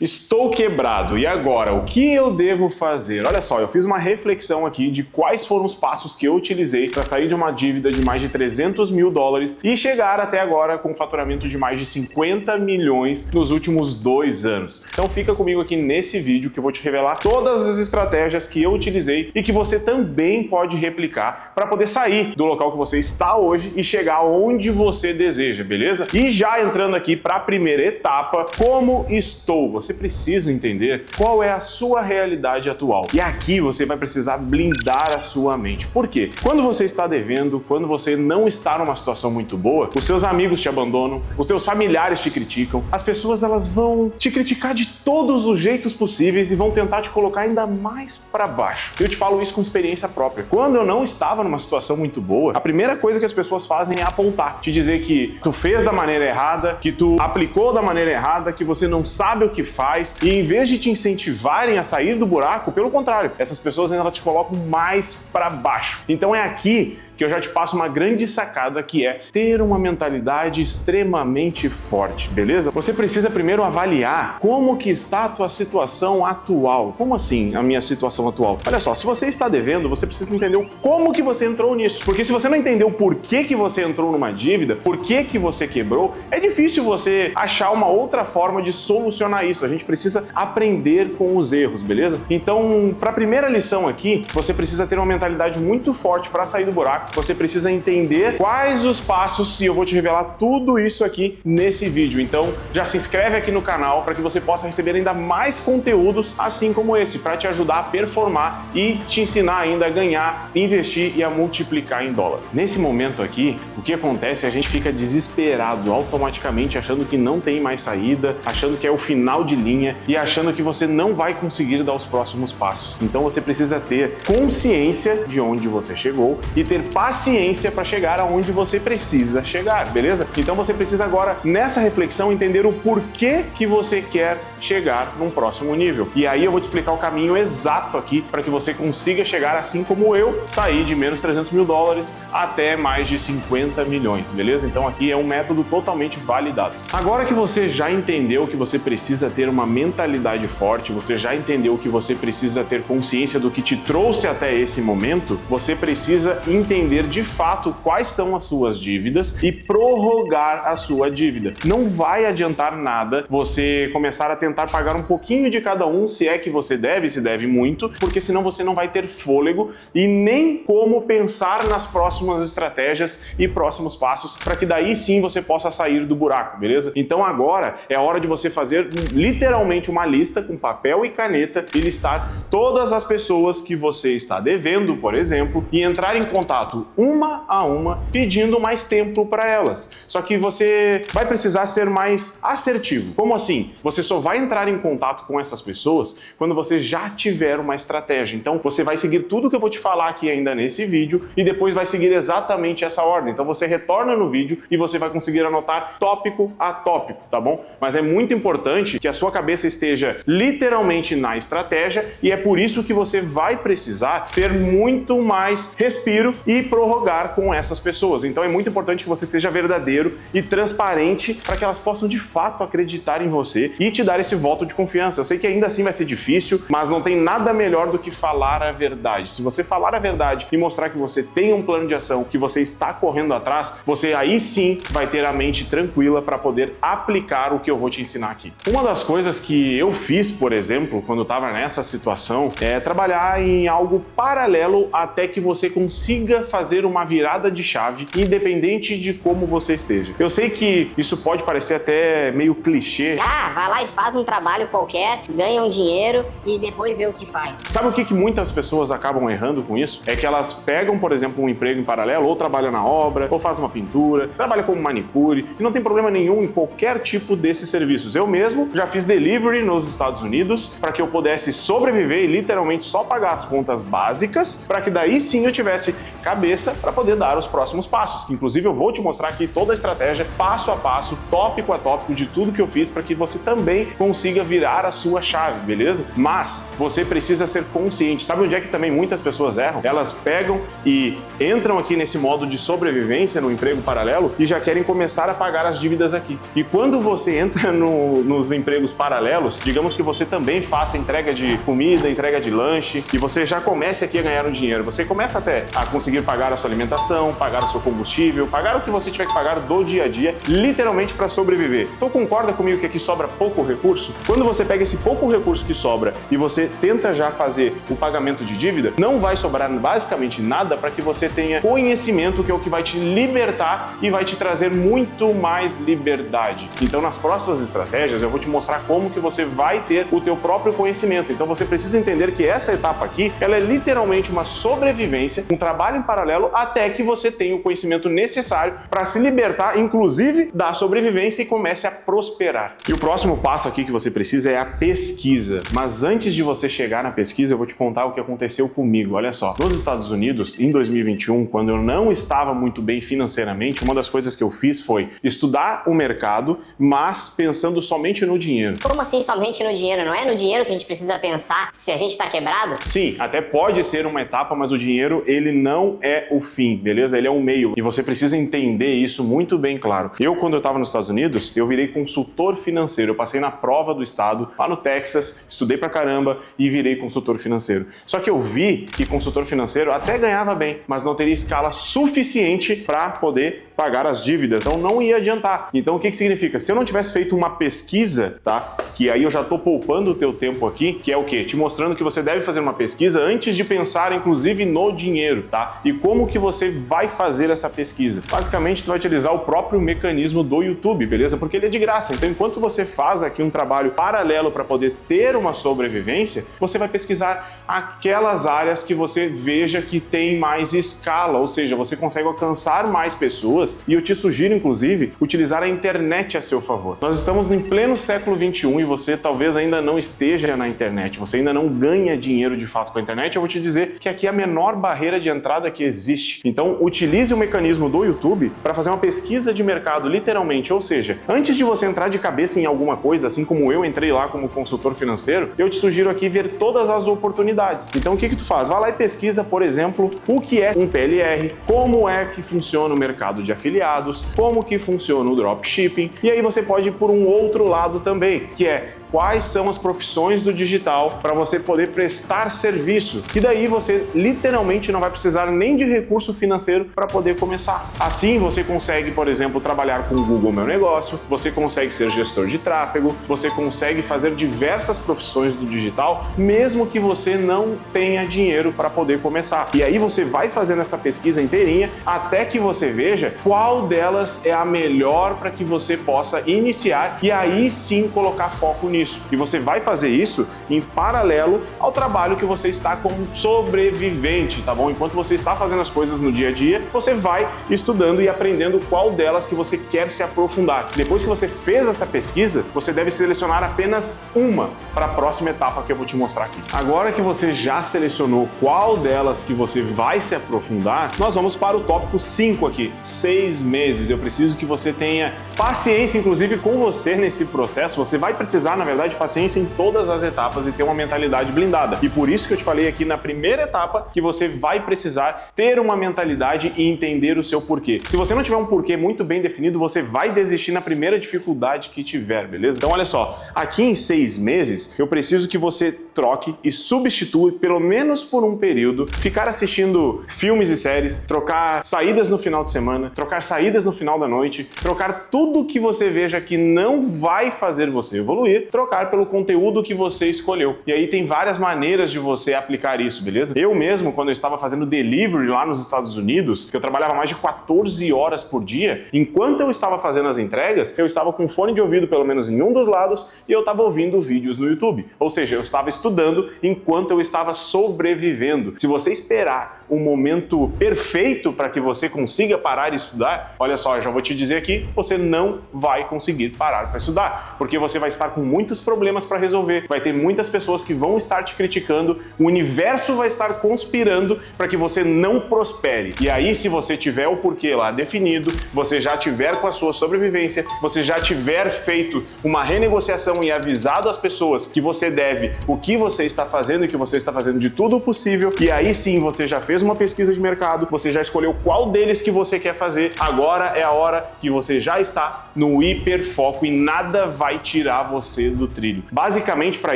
Estou quebrado, e agora? O que eu devo fazer? Olha só, eu fiz uma reflexão aqui de quais foram os passos que eu utilizei para sair de uma dívida de mais de 300 mil dólares e chegar até agora com um faturamento de mais de 50 milhões nos últimos 2 anos. Então fica comigo aqui nesse vídeo que eu vou te revelar todas as estratégias que eu utilizei e que você também pode replicar para poder sair do local que você está hoje e chegar onde você deseja, beleza? E já entrando aqui para a primeira etapa, como estou? Você precisa entender qual é a sua realidade atual. E aqui você vai precisar blindar a sua mente. Por quê? Quando você está devendo, quando você não está numa situação muito boa, os seus amigos te abandonam, os seus familiares te criticam, as pessoas elas vão te criticar de todos os jeitos possíveis e vão tentar te colocar ainda mais para baixo. Eu te falo isso com experiência própria. Quando eu não estava numa situação muito boa, a primeira coisa que as pessoas fazem é apontar, te dizer que tu fez da maneira errada, que tu aplicou da maneira errada, que você não sabe o que faz, e em vez de te incentivarem a sair do buraco, pelo contrário, essas pessoas ainda te colocam mais para baixo. Então é aqui que eu já te passo uma grande sacada, que é ter uma mentalidade extremamente forte, beleza? Você precisa primeiro avaliar como que está a tua situação atual. Como assim a minha situação atual? Olha só, se você está devendo, você precisa entender como que você entrou nisso. Porque se você não entendeu por que que você entrou numa dívida, por que que você quebrou, é difícil você achar uma outra forma de solucionar isso. A gente precisa aprender com os erros, beleza? Então, para a primeira lição aqui, você precisa ter uma mentalidade muito forte para sair do buraco. Você precisa entender quais os passos e eu vou te revelar tudo isso aqui nesse vídeo. Então já se inscreve aqui no canal para que você possa receber ainda mais conteúdos assim como esse, para te ajudar a performar e te ensinar ainda a ganhar, investir e a multiplicar em dólar. Nesse momento aqui, o que acontece é a gente fica desesperado automaticamente, achando que não tem mais saída, achando que é o final de linha e achando que você não vai conseguir dar os próximos passos. Então você precisa ter consciência de onde você chegou e ter paciência para chegar aonde você precisa chegar, beleza? Então você precisa agora, nessa reflexão, entender o porquê que você quer chegar num próximo nível. E aí eu vou te explicar o caminho exato aqui para que você consiga chegar, assim como eu, sair de menos 300 mil dólares até mais de 50 milhões, beleza? Então aqui é um método totalmente validado. Agora que você já entendeu que você precisa ter uma mentalidade forte, você já entendeu que você precisa ter consciência do que te trouxe até esse momento, você precisa entender de fato quais são as suas dívidas e prorrogar a sua dívida. Não vai adiantar nada você começar a tentar pagar um pouquinho de cada um, se é que você deve, se deve muito, porque senão você não vai ter fôlego e nem como pensar nas próximas estratégias e próximos passos para que daí sim você possa sair do buraco, beleza? Então agora é a hora de você fazer literalmente uma lista com papel e caneta e listar todas as pessoas que você está devendo, por exemplo, e entrar em contato uma a uma, pedindo mais tempo para elas. Só que você vai precisar ser mais assertivo. Como assim? Você só vai entrar em contato com essas pessoas quando você já tiver uma estratégia. Então você vai seguir tudo que eu vou te falar aqui ainda nesse vídeo e depois vai seguir exatamente essa ordem. Então você retorna no vídeo e você vai conseguir anotar tópico a tópico, tá bom? Mas é muito importante que a sua cabeça esteja literalmente na estratégia e é por isso que você vai precisar ter muito mais respiro e prorrogar com essas pessoas. Então é muito importante que você seja verdadeiro e transparente para que elas possam de fato acreditar em você e te dar esse voto de confiança. Eu sei que ainda assim vai ser difícil, mas não tem nada melhor do que falar a verdade. Se você falar a verdade e mostrar que você tem um plano de ação, que você está correndo atrás, você aí sim vai ter a mente tranquila para poder aplicar o que eu vou te ensinar aqui. Uma das coisas que eu fiz, por exemplo, quando eu estava nessa situação, é trabalhar em algo paralelo até que você consiga fazer uma virada de chave, independente de como você esteja. Eu sei que isso pode parecer até meio clichê. Vai lá e faz um trabalho qualquer, ganha um dinheiro e depois vê o que faz. Sabe o que muitas pessoas acabam errando com isso? É que elas pegam, por exemplo, um emprego em paralelo, ou trabalham na obra, ou faz uma pintura, trabalha como manicure, e não tem problema nenhum em qualquer tipo desses serviços. Eu mesmo já fiz delivery nos Estados Unidos para que eu pudesse sobreviver e literalmente só pagar as contas básicas, para que daí sim eu tivesse cabeça cabeça para poder dar os próximos passos, que inclusive eu vou te mostrar aqui toda a estratégia, passo a passo, tópico a tópico de tudo que eu fiz para que você também consiga virar a sua chave, beleza? Mas você precisa ser consciente. Sabe onde é que também muitas pessoas erram? Elas pegam e entram aqui nesse modo de sobrevivência no emprego paralelo e já querem começar a pagar as dívidas aqui. E quando você entra nos empregos paralelos, digamos que você também faça entrega de comida, entrega de lanche, e você já comece aqui a ganhar um dinheiro. Você começa até a conseguir pagar a sua alimentação, pagar o seu combustível, pagar o que você tiver que pagar do dia a dia, literalmente para sobreviver. Então concorda comigo que aqui sobra pouco recurso? Quando você pega esse pouco recurso que sobra e você tenta já fazer o pagamento de dívida, não vai sobrar basicamente nada para que você tenha conhecimento, que é o que vai te libertar e vai te trazer muito mais liberdade. Então nas próximas estratégias eu vou te mostrar como que você vai ter o teu próprio conhecimento. Então você precisa entender que essa etapa aqui, ela é literalmente uma sobrevivência, um trabalho em paralelo até que você tenha o conhecimento necessário para se libertar, inclusive da sobrevivência, e comece a prosperar. E o próximo passo aqui que você precisa é a pesquisa. Mas antes de você chegar na pesquisa, eu vou te contar o que aconteceu comigo. Olha só, nos Estados Unidos, em 2021, quando eu não estava muito bem financeiramente, uma das coisas que eu fiz foi estudar o mercado, mas pensando somente no dinheiro. Como assim somente no dinheiro? Não é no dinheiro que a gente precisa pensar se a gente está quebrado? Sim, até pode ser uma etapa, mas o dinheiro, ele não é o fim, beleza? Ele é um meio. E você precisa entender isso muito bem claro. Eu, quando eu estava nos Estados Unidos, eu virei consultor financeiro. Eu passei na prova do estado, lá no Texas, estudei pra caramba e virei consultor financeiro. Só que eu vi que consultor financeiro até ganhava bem, mas não teria escala suficiente para poder pagar as dívidas, então não ia adiantar. Então o que significa? Se eu não tivesse feito uma pesquisa, tá? Que aí eu já tô poupando o teu tempo aqui, que é o quê? Te mostrando que você deve fazer uma pesquisa antes de pensar, inclusive, no dinheiro, tá? E como que você vai fazer essa pesquisa? Basicamente, tu vai utilizar o próprio mecanismo do YouTube, beleza? Porque ele é de graça. Então, enquanto você faz aqui um trabalho paralelo para poder ter uma sobrevivência, você vai pesquisar aquelas áreas que você veja que tem mais escala, ou seja, você consegue alcançar mais pessoas. E eu te sugiro, inclusive, utilizar a internet a seu favor. Nós estamos em pleno século XXI e você talvez ainda não esteja na internet, você ainda não ganha dinheiro de fato com a internet. Eu vou te dizer que aqui é a menor barreira de entrada que existe. Então, utilize o mecanismo do YouTube para fazer uma pesquisa de mercado, literalmente. Ou seja, antes de você entrar de cabeça em alguma coisa, assim como eu entrei lá como consultor financeiro, eu te sugiro aqui ver todas as oportunidades. Então, o que tu faz? Vai lá e pesquisa, por exemplo, o que é um PLR, como é que funciona o mercado de afiliados, como que funciona o dropshipping, e aí você pode ir por um outro lado também, que é quais são as profissões do digital para você poder prestar serviço. E daí você literalmente não vai precisar nem de recurso financeiro para poder começar. Assim você consegue, por exemplo, trabalhar com o Google Meu Negócio, você consegue ser gestor de tráfego, você consegue fazer diversas profissões do digital, mesmo que você não tenha dinheiro para poder começar. E aí você vai fazendo essa pesquisa inteirinha até que você veja qual delas é a melhor para que você possa iniciar e aí sim colocar foco nisso. E você vai fazer isso em paralelo ao trabalho que você está como sobrevivente, tá bom? Enquanto você está fazendo as coisas no dia a dia, você vai estudando e aprendendo qual delas que você quer se aprofundar. Depois que você fez essa pesquisa, você deve selecionar apenas uma para a próxima etapa que eu vou te mostrar aqui. Agora que você já selecionou qual delas que você vai se aprofundar, nós vamos para o tópico 5 aqui, 6 meses. Eu preciso que você tenha paciência, inclusive, com você nesse processo. Você vai precisar, na verdade, paciência em todas as etapas e ter uma mentalidade blindada. E por isso que eu te falei aqui na primeira etapa que você vai precisar ter uma mentalidade e entender o seu porquê. Se você não tiver um porquê muito bem definido, você vai desistir na primeira dificuldade que tiver, beleza? Então olha só, aqui em 6 meses eu preciso que você troque e substitua, pelo menos por um período, ficar assistindo filmes e séries, trocar saídas no final de semana, trocar saídas no final da noite, trocar tudo que você veja que não vai fazer você evoluir, trocar pelo conteúdo que você escolheu. E aí tem várias maneiras de você aplicar isso, beleza? Eu mesmo, quando eu estava fazendo delivery lá nos Estados Unidos, que eu trabalhava mais de 14 horas por dia, enquanto eu estava fazendo as entregas, eu estava com fone de ouvido pelo menos em um dos lados e eu estava ouvindo vídeos no YouTube. Ou seja, eu estava estudando enquanto eu estava sobrevivendo. Se você esperar um momento perfeito para que você consiga parar e estudar, olha só, eu já vou te dizer aqui, você não vai conseguir parar para estudar, porque você vai estar com muito muitos problemas para resolver, vai ter muitas pessoas que vão estar te criticando, o universo vai estar conspirando para que você não prospere. E aí, se você tiver o porquê lá definido, você já tiver com a sua sobrevivência, você já tiver feito uma renegociação e avisado as pessoas que você deve, o que você está fazendo e que você está fazendo de tudo o possível, e aí sim você já fez uma pesquisa de mercado, você já escolheu qual deles que você quer fazer, agora é a hora que você já está no hiperfoco e nada vai tirar você do trilho. Basicamente, para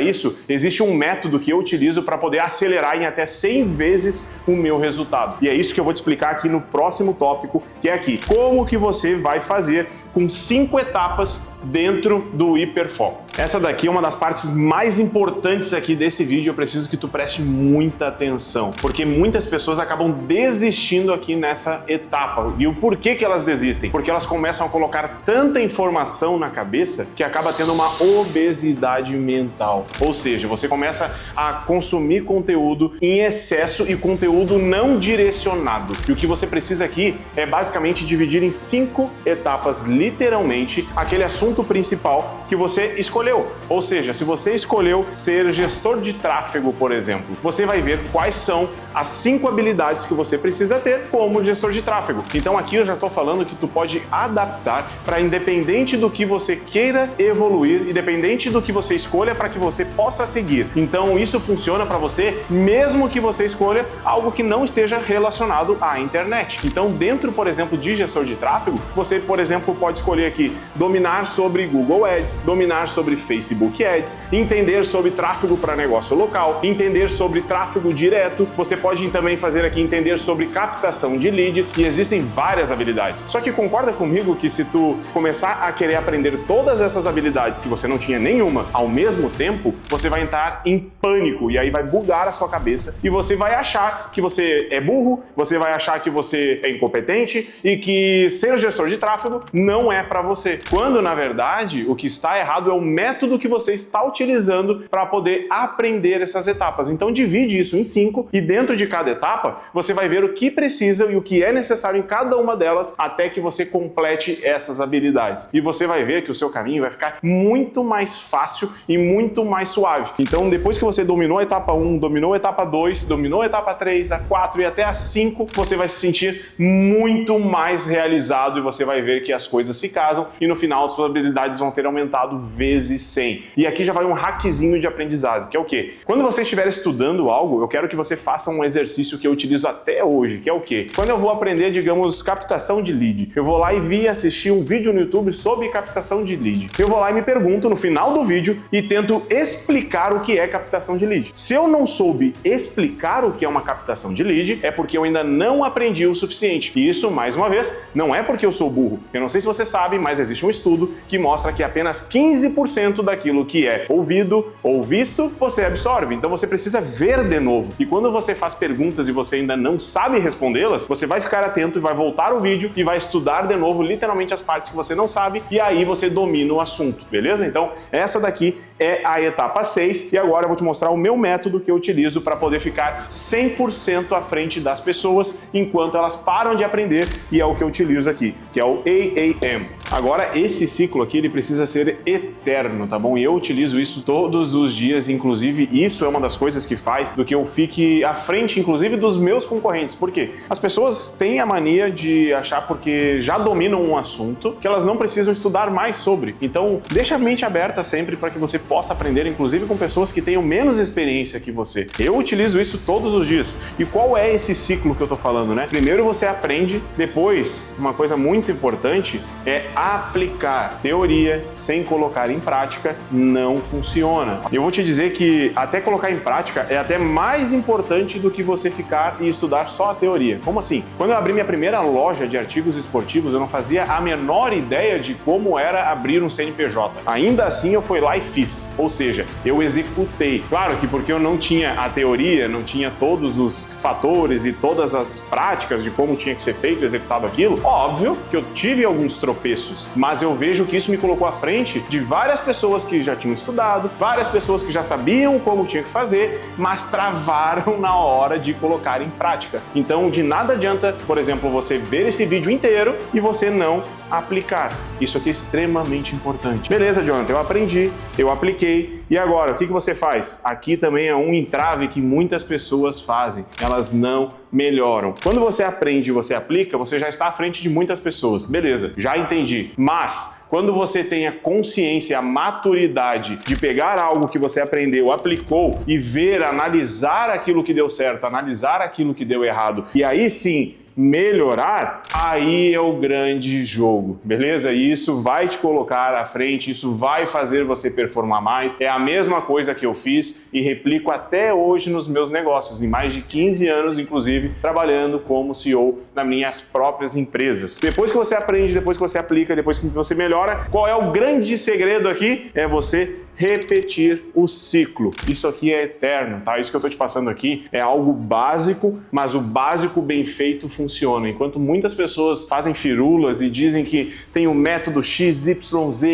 isso, existe um método que eu utilizo para poder acelerar em até 100 vezes o meu resultado. E é isso que eu vou te explicar aqui no próximo tópico, que é aqui. Como que você vai fazer com 5 etapas dentro do hiperfoco. Essa daqui é uma das partes mais importantes aqui desse vídeo, eu preciso que tu preste muita atenção, porque muitas pessoas acabam desistindo aqui nessa etapa. E o porquê que elas desistem? Porque elas começam a colocar tanta informação na cabeça que acaba tendo uma obesidade mental. Ou seja, você começa a consumir conteúdo em excesso e conteúdo não direcionado. E o que você precisa aqui é basicamente dividir em 5 etapas, literalmente, aquele assunto principal que você escolheu. Ou seja, se você escolheu ser gestor de tráfego, por exemplo, você vai ver quais são as 5 habilidades que você precisa ter como gestor de tráfego. Então aqui eu já estou falando que tu pode adaptar para independente do que você queira evoluir, independente do que você escolha para que você possa seguir. Então isso funciona para você mesmo que você escolha algo que não esteja relacionado à internet. Então dentro, por exemplo, de gestor de tráfego, você, por exemplo, pode escolher aqui dominar sobre Google Ads, dominar sobre Facebook Ads, entender sobre tráfego para negócio local, entender sobre tráfego direto. Você pode também fazer aqui entender sobre captação de leads e existem várias habilidades. Só que concorda comigo que se tu começar a querer aprender todas essas habilidades que você não tinha nenhuma ao mesmo tempo, você vai entrar em pânico e aí vai bugar a sua cabeça e você vai achar que você é burro, você vai achar que você é incompetente e que ser gestor de tráfego não é para você. Quando, na verdade, o que está errado é o método que você está utilizando para poder aprender essas etapas. Então divide isso em 5 e dentro de cada etapa você vai ver o que precisa e o que é necessário em cada uma delas até que você complete essas habilidades. E você vai ver que o seu caminho vai ficar muito mais fácil e muito mais suave. Então depois que você dominou a etapa 1, dominou a etapa 2, dominou a etapa 3, a 4 e até a 5, você vai se sentir muito mais realizado e você vai ver que as coisas se casam e no final suas habilidades vão ter aumentado vezes 100. E aqui já vai um hackzinho de aprendizado, que é o quê? Quando você estiver estudando algo, eu quero que você faça um exercício que eu utilizo até hoje, que é o quê? Quando eu vou aprender, digamos, captação de lead, eu vou lá e assistir um vídeo no YouTube sobre captação de lead. Eu vou lá e me pergunto no final do vídeo e tento explicar o que é captação de lead. Se eu não soube explicar o que é uma captação de lead, é porque eu ainda não aprendi o suficiente. E isso, mais uma vez, não é porque eu sou burro. Eu não sei se você sabe, mas existe um estudo que mostra que apenas 15% daquilo que é ouvido ou visto, você absorve. Então você precisa ver de novo. E quando você faz perguntas e você ainda não sabe respondê-las, você vai ficar atento e vai voltar o vídeo e vai estudar de novo literalmente as partes que você não sabe e aí você domina o assunto, beleza? Então essa daqui é a etapa 6 e agora eu vou te mostrar o meu método que eu utilizo para poder ficar 100% à frente das pessoas enquanto elas param de aprender e é o que eu utilizo aqui, que é o AAM. Agora esse ciclo aqui ele precisa ser eterno, tá bom? E eu utilizo isso todos os dias, inclusive isso é uma das coisas que faz do que eu fique à frente, inclusive dos meus concorrentes. Por quê? As pessoas têm a mania de achar porque já dominam um assunto que elas não precisam estudar mais sobre. Então deixa a mente aberta sempre para que você possa aprender, inclusive com pessoas que tenham menos experiência que você. Eu utilizo isso todos os dias. E qual é esse ciclo que eu tô falando, né? Primeiro você aprende, depois, uma coisa muito importante é aplicar. Teoria sem colocar em prática não funciona. Eu vou te dizer que até colocar em prática é até mais importante do que você ficar e estudar só a teoria. Como assim? Quando eu abri minha primeira loja de artigos esportivos, eu não fazia a menor ideia de como era abrir um CNPJ. Ainda assim, eu fui lá e fiz. Ou seja, eu executei. Claro que porque eu não tinha a teoria, não tinha todos os fatores e todas as práticas de como tinha que ser feito, executado aquilo, óbvio que eu tive alguns tropeços. serviços, mas eu vejo que isso me colocou à frente de várias pessoas que já tinham estudado, várias pessoas que já sabiam como tinha que fazer, mas travaram na hora de colocar em prática. Então, de nada adianta, por exemplo, você ver esse vídeo inteiro e você não aplicar. Isso aqui é extremamente importante. Beleza, Jonathan, eu aprendi, eu apliquei, e agora, o que você faz? Aqui também é um entrave que muitas pessoas fazem, elas não melhoram. Quando você aprende e você aplica, você já está à frente de muitas pessoas. Beleza, já entendi. Mas quando você tem a consciência, a maturidade de pegar algo que você aprendeu, aplicou e ver, analisar aquilo que deu certo, analisar aquilo que deu errado, e aí sim melhorar, aí é o grande jogo, beleza? E isso vai te colocar à frente, isso vai fazer você performar mais. É a mesma coisa que eu fiz e replico até hoje nos meus negócios, em mais de 15 anos, inclusive, trabalhando como CEO nas minhas próprias empresas. Depois que você aprende, depois que você aplica, depois que você melhora, qual é o grande segredo aqui? É você repetir o ciclo. Isso aqui é eterno, tá? Isso que eu tô te passando aqui é algo básico, mas o básico bem feito funciona. Enquanto muitas pessoas fazem firulas e dizem que tem o método XYZ,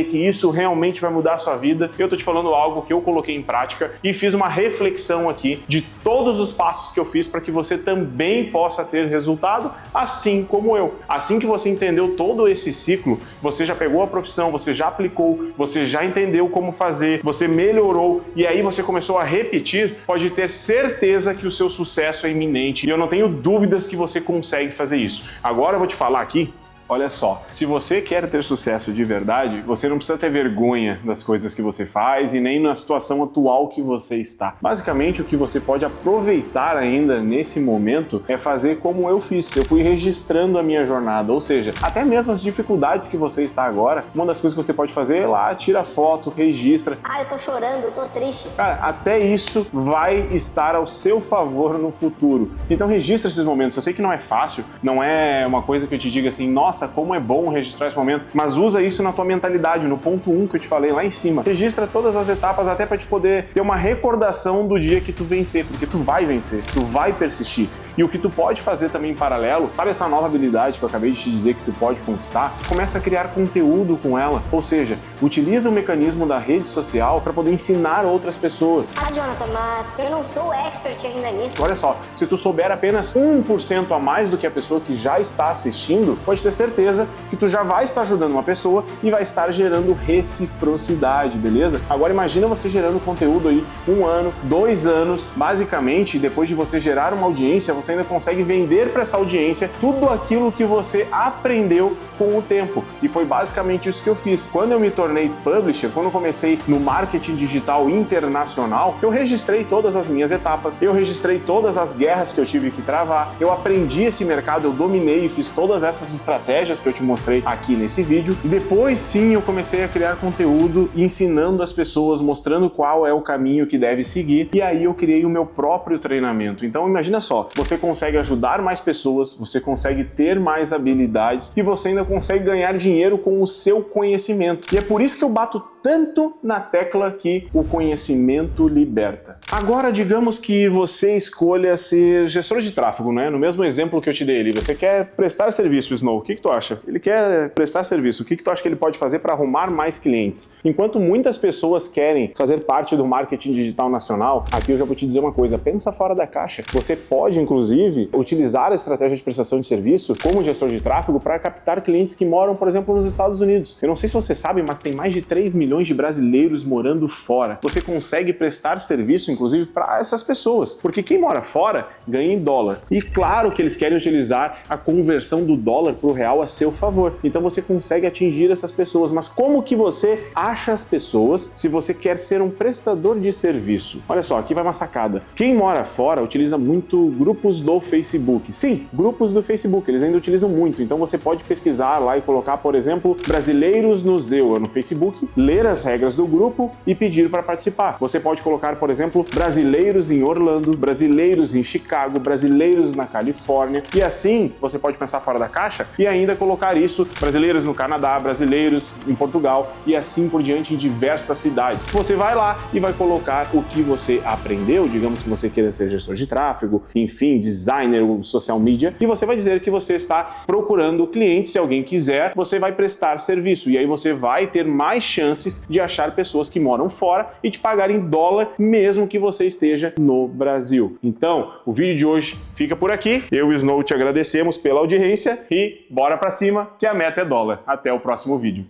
que isso realmente vai mudar a sua vida, eu tô te falando algo que eu coloquei em prática e fiz uma reflexão aqui de todos os passos que eu fiz para que você também possa ter resultado, assim como eu. Assim que você entendeu todo esse ciclo, você já pegou a profissão, você já aplicou, você já entendeu como fazer, você melhorou e aí você começou a repetir, pode ter certeza que o seu sucesso é iminente e eu não tenho dúvidas que você consegue fazer isso. Agora eu vou te falar aqui. Olha só, se você quer ter sucesso de verdade, você não precisa ter vergonha das coisas que você faz e nem na situação atual que você está. Basicamente, o que você pode aproveitar ainda nesse momento é fazer como eu fiz. Eu fui registrando a minha jornada, ou seja, até mesmo as dificuldades que você está agora, uma das coisas que você pode fazer é lá, tira foto, registra. Ah, eu tô chorando, eu tô triste. Cara, até isso vai estar ao seu favor no futuro. Então registra esses momentos. Eu sei que não é fácil, não é uma coisa que eu te diga assim, nossa, como é bom registrar esse momento, mas usa isso na tua mentalidade, no ponto 1 que eu te falei lá em cima. Registra todas as etapas até para te poder ter uma recordação do dia que tu vencer, porque tu vai vencer, tu vai persistir. E o que tu pode fazer também em paralelo, sabe essa nova habilidade que eu acabei de te dizer que tu pode conquistar? Começa a criar conteúdo com ela, ou seja, utiliza o mecanismo da rede social para poder ensinar outras pessoas. Ah, Jonathan, mas eu não sou expert ainda nisso. Olha só, se tu souber apenas 1% a mais do que a pessoa que já está assistindo, pode ter certeza que tu já vai estar ajudando uma pessoa e vai estar gerando reciprocidade, beleza? Agora imagina você gerando conteúdo aí 1 ano, 2 anos, basicamente, depois de você gerar uma audiência, você ainda consegue vender para essa audiência tudo aquilo que você aprendeu com o tempo. E foi basicamente isso que eu fiz. Quando eu me tornei publisher, quando eu comecei no marketing digital internacional, eu registrei todas as minhas etapas, eu registrei todas as guerras que eu tive que travar, eu aprendi esse mercado, eu dominei e fiz todas essas estratégias que eu te mostrei aqui nesse vídeo. E depois sim eu comecei a criar conteúdo ensinando as pessoas, mostrando qual é o caminho que deve seguir. E aí eu criei o meu próprio treinamento. Então imagina só, você consegue ajudar mais pessoas, você consegue ter mais habilidades e você ainda consegue ganhar dinheiro com o seu conhecimento. E é por isso que eu bato tanto na tecla que o conhecimento liberta. Agora, digamos que você escolha ser gestor de tráfego, né? No mesmo exemplo que eu te dei ali, você quer prestar serviço, Snow, o que tu acha? Ele quer prestar serviço, o que tu acha que ele pode fazer para arrumar mais clientes? Enquanto muitas pessoas querem fazer parte do marketing digital nacional, aqui eu já vou te dizer uma coisa, pensa fora da caixa. Você pode, inclusive, utilizar a estratégia de prestação de serviço como gestor de tráfego para captar clientes que moram, por exemplo, nos Estados Unidos. Eu não sei se você sabe, mas tem mais de 3 milhões de brasileiros morando fora. Você consegue prestar serviço, inclusive, para essas pessoas, porque quem mora fora ganha em dólar. E claro que eles querem utilizar a conversão do dólar para o real a seu favor. Então você consegue atingir essas pessoas. Mas como que você acha as pessoas se você quer ser um prestador de serviço? Olha só, aqui vai uma sacada. Quem mora fora utiliza muito grupos do Facebook. Sim, grupos do Facebook, eles ainda utilizam muito. Então você pode pesquisar lá e colocar, por exemplo, brasileiros no Zewa no Facebook, ler ler as regras do grupo e pedir para participar. Você pode colocar, por exemplo, brasileiros em Orlando, brasileiros em Chicago, brasileiros na Califórnia, e assim você pode pensar fora da caixa e ainda colocar isso, brasileiros no Canadá, brasileiros em Portugal e assim por diante em diversas cidades. Você vai lá e vai colocar o que você aprendeu, digamos que você queira ser gestor de tráfego, enfim, designer, social media, e você vai dizer que você está procurando clientes. Se alguém quiser, você vai prestar serviço e aí você vai ter mais chances de achar pessoas que moram fora e te pagar em dólar, mesmo que você esteja no Brasil. Então, o vídeo de hoje fica por aqui. Eu e o Snow te agradecemos pela audiência e bora pra cima que a meta é dólar. Até o próximo vídeo.